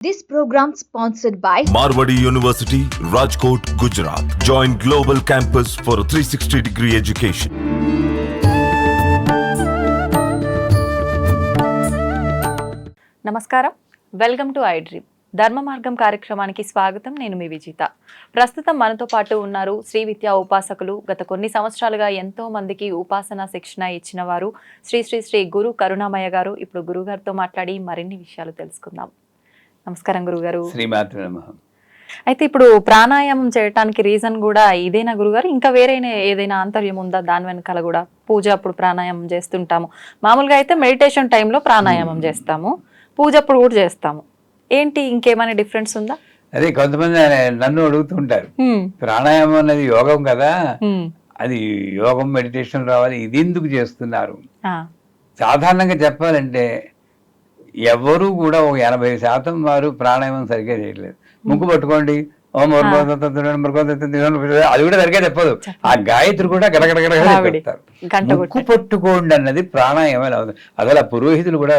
This program sponsored by Marwadi University, Rajkot, Gujarat. Join Global Campus for a 360-degree education. నమస్కారం, welcome to I dream. ధర్మ మార్గం కార్యక్రమానికి స్వాగతం. నేను మీ విజిత. ప్రస్తుతం మనతో పాటు ఉన్నారు శ్రీ విద్యా ఉపాసకులు. గత కొన్ని సంవత్సరాలుగా ఎంతో మందికి ఉపాసన శిక్షణ ఇచ్చిన వారు శ్రీ శ్రీ శ్రీ గురు కరుణామయ్య గారు. ఇప్పుడు గురుగారితో మాట్లాడి మరిన్ని విషయాలు తెలుసుకుందాం. నమస్కారం గురుగారు. శ్రీమాత్రే నమః. అయితే ఇప్పుడు ప్రాణాయామం చేయడానికి రీజన్ కూడా ఇదేనా గురుగారు? ఇంకా వేరే ఏదైనా ఆంతర్యం ఉందా దాని వెనకాల? కూడా పూజ అప్పుడు ప్రాణాయామం చేస్తుంటాము, మామూలుగా అయితే మెడిటేషన్ టైంలో ప్రాణాయామం చేస్తాము, పూజ అప్పుడు కూడా చేస్తాము. ఏంటి ఇంకేమైనా డిఫరెన్స్ ఉందా? అదే కొంతమంది నన్ను అడుగుతుంటారు, ప్రాణాయామం అనేది యోగం కదా, అది యోగం మెడిటేషన్ రావాలి, ఇది ఎందుకు చేస్తున్నారు? సాధారణంగా చెప్పాలంటే ఎవరు కూడా ఒక 80% వారు ప్రాణాయామం సరిగ్గా చేయట్లేదు. ముక్కు పట్టుకోండి, అది కూడా సరిగ్గా చెప్పదు. ఆ గాయత్రి కూడా గడగడగడ చెప్తారు. ముక్కు పట్టుకోండి అన్నది ప్రాణాయామం అవుతుంది. అసలు ఆ పురోహితులు కూడా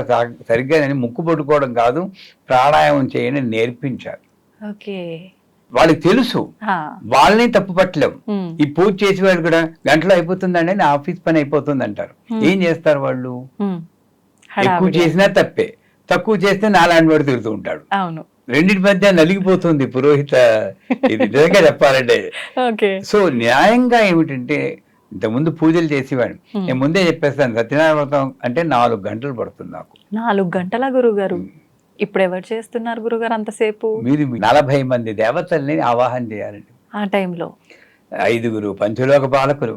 సరిగ్గా ముక్కు పట్టుకోవడం కాదు, ప్రాణాయామం చేయని నేర్పించారు. వాళ్ళకి తెలుసు, వాళ్ళని తప్పు పట్టలేం. ఈ పూజ చేసి వాళ్ళు కూడా గంటలో అయిపోతుందండి, నా ఆఫీస్ పని అయిపోతుంది అంటారు. ఏం చేస్తారు వాళ్ళు? ఎక్కువ చేసినా తప్పే, తక్కువ చేస్తే నాలాంటి వాడు తిరుగుతూ ఉంటాడు. రెండింటి మధ్య నలిగిపోతుంది పురోహిత. ఇది నిజంగా చెప్పాలంటే. సో న్యాయంగా ఏమిటంటే, ఇంతకుముందు పూజలు చేసేవాడు. నేను ముందే చెప్పేస్తాను, సత్యనారాయణ వ్రతం అంటే 4 గంటలు పడుతుంది నాకు. 4 గంటల గురుగారు? ఇప్పుడు ఎవరు చేస్తున్నారు గురుగారు అంతసేపు? మీరు 40 మంది దేవతల్ని ఆవాహన చేయాలండి ఆ టైంలో. 5 పంచలోక పాలకులు,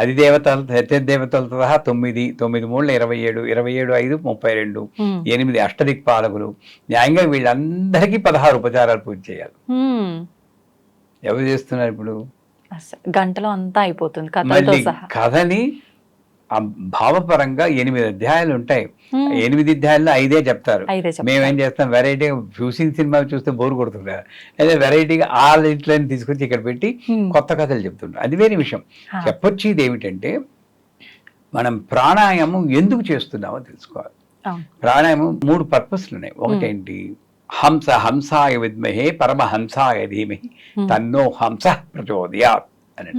అధిదేవతలు, సత్యదేవతలతో సహా 9, 9 మూడు 27, 27, 5, 32, 8 అష్టదిక్పాలకులు. న్యాయంగా వీళ్ళందరికీ 16 ఉపచారాలు పూజ చేయాలి. ఎవరు చేస్తున్నారు ఇప్పుడు? గంటలో అంతా అయిపోతుంది. కథని భావపరంగా 8 అధ్యాయాలు ఉంటాయి. 8 అధ్యాయాల్లో 5 చెప్తారు. మేమేం చేస్తాం, వెరైటీగా చూసిన సినిమా చూస్తే బోరు కొడుతుంది కదా, అదే వెరైటీగా ఆ ఇంట్లోని తీసుకొచ్చి ఇక్కడ పెట్టి కొత్త కథలు చెప్తుంటాం. అది వేరే విషయం. చెప్పొచ్చేది ఏమిటంటే, మనం ప్రాణాయామం ఎందుకు చేస్తున్నామో తెలుసుకోవాలి. ప్రాణాయామం 3 పర్పస్లు ఉన్నాయి. ఒకటేంటి, హంసాయ విద్మహే పరమహంసాయ ధీమహి తన్నో హంస ప్రచోదయాత్ అని.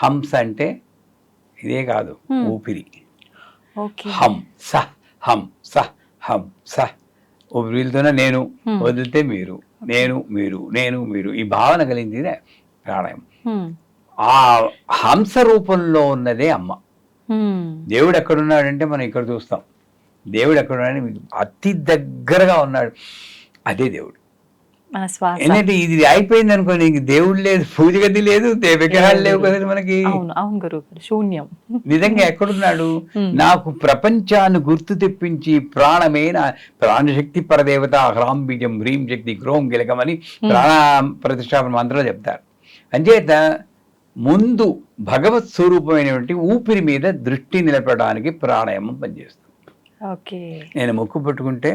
హంస అంటే ఇదే కాదు, ఊపిరి. హం స హం స హం స. ఊపిరితోనే నేను, వదిలితే మీరు, నేను మీరు, నేను మీరు, ఈ భావన కలిగింది ప్రాణాయామం. ఆ హంస రూపంలో ఉన్నదే అమ్మ. దేవుడు ఎక్కడున్నాడంటే మనం ఇక్కడ చూస్తాం. దేవుడు ఎక్కడున్నాడని మీకు అతి దగ్గరగా ఉన్నాడు, అదే దేవుడు. ఎందుకంటే ఇది అయిపోయింది అనుకో, నీకు దేవుడు లేదు, పూజ గది లేదు, విగ్రహాలు లేవు కదా మనకి. శూన్యం. నిజంగా ఎక్కడున్నాడు? నాకు ప్రపంచాన్ని గుర్తు తెప్పించి ప్రాణమైన ప్రాణశక్తి పరదేవత హ్రాం బీజం హ్రీం శక్తి గ్రోం గిలకం అని ప్రాణ ప్రతిష్టాపన మంత్రాలు చెప్తారు. అంచేత ముందు భగవత్ స్వరూపమైనటువంటి ఊపిరి మీద దృష్టి నిలపడానికి ప్రాణాయామం పనిచేస్తుంది. నేను ముక్కు పట్టుకుంటే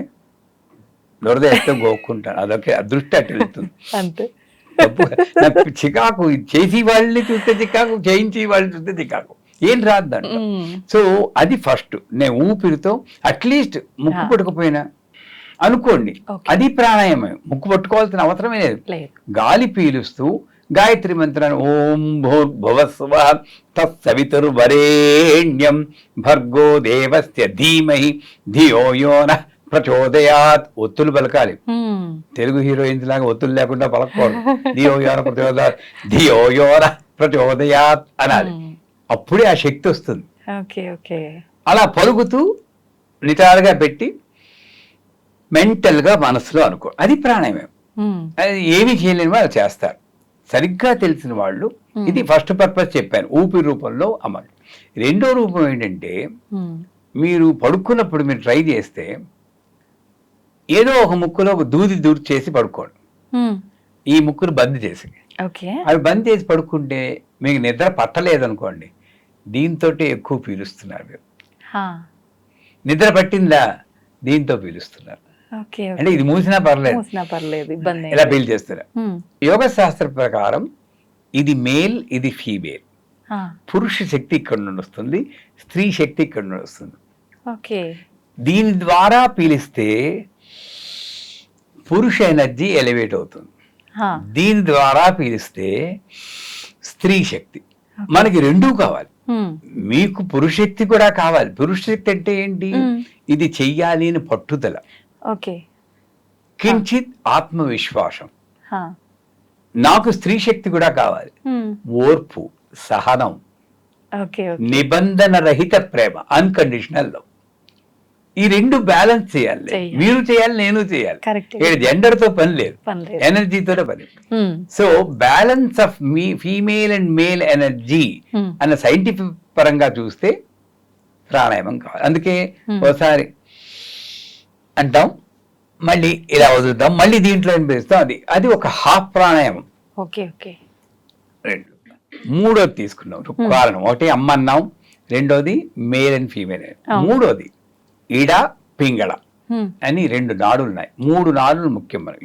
దొరద ఎత్తే గోక్కుంటాను, అదొకే దృష్టి అట్టు వెళ్తుంది. అంతే. నాకు చికాకు, చేసి వాళ్ళని చూస్తే చికాకు, చేయించి వాళ్ళని చూస్తే చికాకు, ఏం రాద్దంట. సో అది ఫస్ట్. నేను ఊపిరితో అట్లీస్ట్ ముక్కు పట్టుకుపోయినా అనుకోండి, అది ప్రాణాయామం. ముక్కు పట్టుకోవాల్సిన అవసరమే లేదు. గాలి పీలుస్తూ గాయత్రి మంత్రాన్ని ఓం భూర్భువస్వః తత్సవితుర్వరేణ్యం భర్గో దేవస్య ధీమహి ధియో యో నః ప్రచోదయాత్. ఒత్తులు పలకాలి. తెలుగు హీరోయిన్స్ లాగా ఒత్తులు లేకుండా పలకూడదు. ధియో యో నః ప్రచోదయాత్ అనాలి. అప్పుడే ఆ శక్తి వస్తుంది. అలా పలుకుతూ నిటారుగా పెట్టి మెంటల్ గా మనసులో అనుకో, అది ప్రాణాయామం. అది ఏమి చేయలేని వాళ్ళు చేస్తారు, సరిగ్గా తెలిసిన వాళ్ళు. ఇది ఫస్ట్ పర్పస్ చెప్పాను, ఊపిరి రూపంలో అమలు. రెండో రూపం ఏంటంటే, మీరు పడుకున్నప్పుడు మీరు ట్రై చేస్తే ఏదో ఒక ముక్కులో ఒక దూది చేసి పడుకోండి. ఈ ముక్కును బంద్ చేసి, అవి బంద్ చేసి పడుకుంటే మీకు నిద్ర పట్టలేదనుకోండి, దీంతో ఎక్కువ పీలుస్తున్నారు మీరు. నిద్ర పట్టిందా, దీంతో పీలుస్తున్నారు. అంటే ఇది మూసినా పర్లేదు, ఇలా పీల్ చేస్తున్నారు. యోగ శాస్త్ర ప్రకారం ఇది మేల్, ఇది ఫీమేల్. పురుష శక్తి ఇక్కడ నుండి వస్తుంది, స్త్రీ శక్తి ఇక్కడ నుండి వస్తుంది. దీని ద్వారా పీలిస్తే పురుష ఎనర్జీ ఎలివేట్ అవుతుంది. హా. దీని ద్వారా పీలిస్తే స్త్రీ శక్తి. మనకి రెండూ కావాలి. మీకు పురుషశక్తి కూడా కావాలి. పురుషశక్తి అంటే ఏంటి? ఇది చెయ్యాలి అని పట్టుదల, ఓకే, కించిత్ ఆత్మవిశ్వాసం. హా. నాకు స్త్రీ శక్తి కూడా కావాలి. ఓర్పు, సహనం, ఓకే, ఓకే. నిబంధన రహిత ప్రేమ, అన్కండిషనల్ లవ్. ఈ రెండు బ్యాలెన్స్ చేయాలి. చెయ్యాలి. మీరు చేయాలి, నేను చేయాలి. Correct. ఇక్కడ జెండర్ తో పని లేదు, పని లేదు. ఎనర్జీతోనే పని. Hmm. So balance of female and male energy Hmm. అన్న సైంటిఫిక్ పరంగా చూస్తే ప్రాణాయామం కావాలి. అందుకే ఒకసారి అంటాం, మళ్ళీ ఇలా వదులుతాం, మళ్ళీ దీంట్లో అనిపిస్తాం. అది ఒక హాఫ్ ప్రాణాయామం. Okay, okay. రెండు, మూడోది తీసుకున్నాం కారణం. ఒకటి అమ్మ అన్నాం, రెండోది మేల్ అండ్ ఫీమేల్, మూడోది ఇడ పింగళ అని రెండు నాడులు ఉన్నాయి. 3 నాడులు ముఖ్యం. మన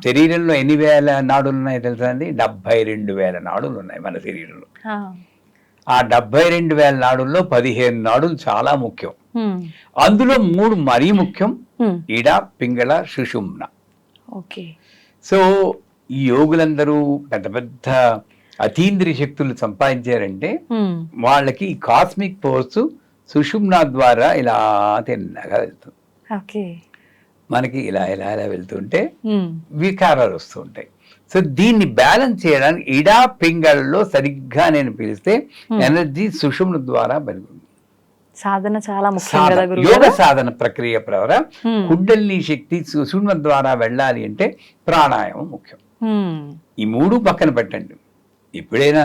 శరీరంలో ఎన్ని వేల నాడులు ఉన్నాయి తెలుసా అండి? 72,000 నాడులు ఉన్నాయి మన శరీరంలో. ఆ 72,000 నాడుల్లో 15 నాడులు చాలా ముఖ్యం. అందులో 3 మరీ ముఖ్యం: ఇడ, పింగళ, సుషుమ్న. ఓకే. సో ఈ యోగులందరూ పెద్ద పెద్ద అతీంద్రియ శక్తులు సంపాదించారంటే వాళ్ళకి ఈ కాస్మిక్ ఫోర్స్ సుషుమ్న ద్వారా ఇలా తిన్నగా వెళ్తుంది. ఓకే. మనకి ఇలా ఇలా ఇలా వెళ్తుంటే వికారాలు వస్తూ ఉంటాయి. సో దీన్ని బ్యాలెన్స్ చేయడానికి ఇడా పింగళలో సరిగ్గా నేను పిలిస్తే ఎనర్జీ సుషుమ్న ద్వారా పెరుగుతుంది. సాధన చాలా ముఖ్యం కదా గురువు యోగ గారు? సాధన ప్రక్రియ ద్వారా కుండలిని శక్తి సుషుమ్న ద్వారా వెళ్ళాలి అంటే ప్రాణాయామం ముఖ్యం. ఈ 3 పక్కన పెట్టండి. ఎప్పుడైనా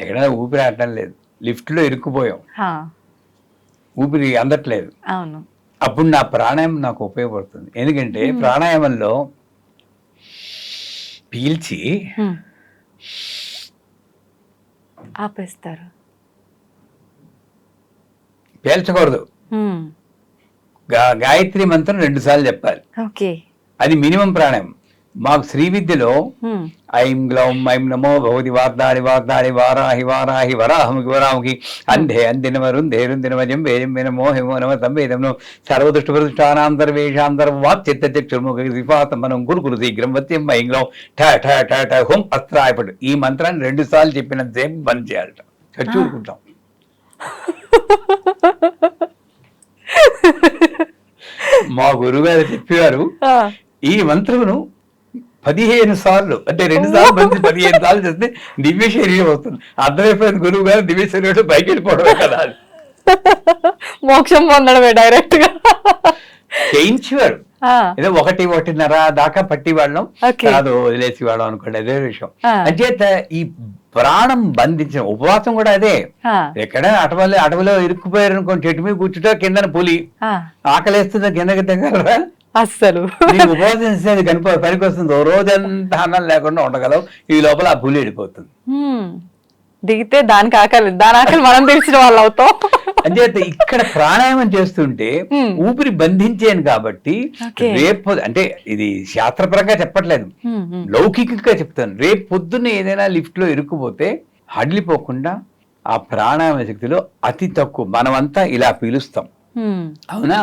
ఎక్కడైనా ఊపిరి ఆడటం లేదు, లిఫ్ట్ లో ఇరుక్కుపోయాం, హా. ఊపిరి అందట్లేదు, అవును. అప్పుడు నా ప్రాణాయామం నాకు ఉపయోగపడుతుంది. ఎందుకంటే ప్రాణాయామంలో పీల్చి ఆపేస్తారు, పేల్చకూడదు. గాయత్రి మంత్రం 2 సార్లు చెప్పాలి. ఓకే. అది మినిమం ప్రాణాయామం. మాకు శ్రీ విద్యలో ఐం గ్లౌం ఐం నమో భగవతి వార్తాళి వార్తాళి వారాహి వారాహి వరాహముఖి వరాముఖి అంధే అందినమరుంధేరుందినమజం వేజం వినమో హిమో నమ సంవేదం సర్వదృష్ట ప్రతిష్టానాం సర్వేషాంతర వాక్చిత్తచక్షుర్ముఖం గురుకులు శీఘ్రం వత్యం ఐం గ్లౌం ఠ ఠ ఠ ఠ హోం అస్త్రాయపడు. ఈ మంత్రాన్ని 2 సార్లు చెప్పినంతసేపు బంద్ చేయాలట. చూడుకుంటాం. మా గురుగారు చెప్పారు, ఈ మంత్రమును 15 సార్లు, అంటే 2 సార్లు మంచి 15 సార్లు చేస్తే దివ్య శరీరం వస్తుంది. అర్థమైపోయింది గురువు గారు, దివ్య శరీరం బయట వెళ్ళిపోవడమే కదా, మోక్షం పొందడమే డైరెక్ట్ గా చేయించేవారు. ఏదో 1-1.5 దాకా పట్టి వాళ్ళం, కాదు వదిలేసి వాళ్ళం అనుకోండి, అదే విషయం. అంచేత ఈ ప్రాణం బంధించిన ఉపవాసం కూడా అదే. ఎక్కడైనా అటవలో ఇరుక్కుపోయారు అనుకోండి, చెట్టు మీద కూర్చుంటే కిందన పులి ఆకలేస్తుంది, కిందకి దగ్గర అస్సలు ఉపవాసం చేసేది పనికి వస్తుంది. ఓ రోజంతా అన్నం లేకుండా ఉండగలవు, ఈ లోపల ఆ పులి వెళ్ళిపోతుంది. దిగితే దాని ఆకలి మనం తెలిసిన వాళ్ళు అవుతాం. అంచేత ఇక్కడ ప్రాణాయామం చేస్తుంటే ఊపిరి బంధించాను కాబట్టి రేపు, అంటే ఇది శాస్త్రపరంగా చెప్పట్లేదు, లౌకికంగా చెప్తాను. రేపు పొద్దున్న ఏదైనా లిఫ్ట్ లో ఇరుక్కుపోతే హడిలిపోకుండా ఆ ప్రాణాయామ శక్తిలో అతి తక్కువ మనమంతా ఇలా పీలుస్తాం, అవునా?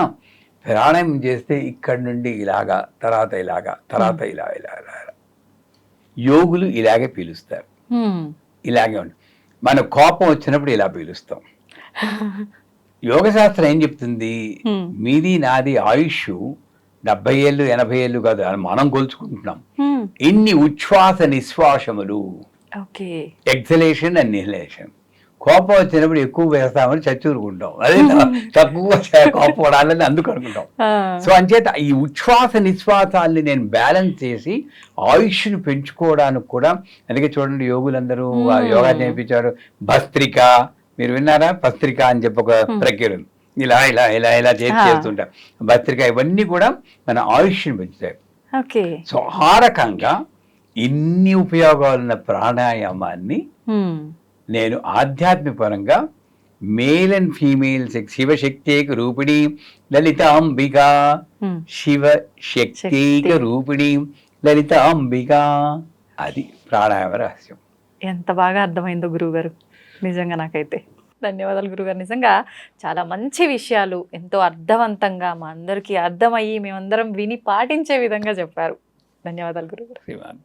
ప్రాణాయామం చేస్తే ఇక్కడ నుండి ఇలాగా, తర్వాత ఇలాగా, తర్వాత ఇలా ఇలా ఇలా. యోగులు ఇలాగే పీలుస్తారు, ఇలాగే ఉంటుంది. మన కోపం వచ్చినప్పుడు ఇలా పీలుస్తాం. యోగ శాస్త్రం ఏం చెప్తుంది? మీది నాది ఆయుష్ 70 ఏళ్ళు 80 ఏళ్ళు కాదు, మనం కొలుచుకుంటున్నాం. ఇన్ని ఉచ్ఛ్వాస నిశ్వాసములు, ఎక్సలేషన్ అండ్ ఇన్హలేషన్. కోపం వచ్చినప్పుడు ఎక్కువ వేస్తామని చచ్చూరుకుంటాం, అదే తక్కువ కోపం పడాలని అందుకు అనుకుంటాం. సో అంచేత ఈ ఉచ్ఛ్వాస నిశ్వాసాలని నేను బ్యాలెన్స్ చేసి ఆయుష్ను పెంచుకోవడానికి కూడా, అందుకే చూడండి యోగులందరూ యోగా చేయించారు. భస్త్రిక, మీరు విన్నారా? భస్త్రిక అని చెప్పి ఒక ప్రక్రియ ఉంది. ఇలా ఇలా ఇలా ఇలా చేస్తుంటాం. భస్త్రిక, ఇవన్నీ కూడా మన ఆయుష్ను పెంచుతాయి. సో ఆ రకంగా ఇన్ని ఉపయోగాలున్న ప్రాణాయామాన్ని నేను ఆధ్యాత్మిక పరంగా మేల్ అండ్ ఫీమేల్ శివశక్తిక రూపిణి లలితాంబిక, శివశక్తిక రూపిణి లలితాంబిక, అది ప్రాణాయామ రహస్యం. ఎంత బాగా అర్థమైందో గురువు గారు, నిజంగా నాకైతే. ధన్యవాదాలు గురుగారు. నిజంగా చాలా మంచి విషయాలు ఎంతో అర్థవంతంగా మా అందరికీ అర్థమయ్యి మేమందరం విని పాటించే విధంగా చెప్పారు. ధన్యవాదాలు గురుగారు. శ్రీమాన్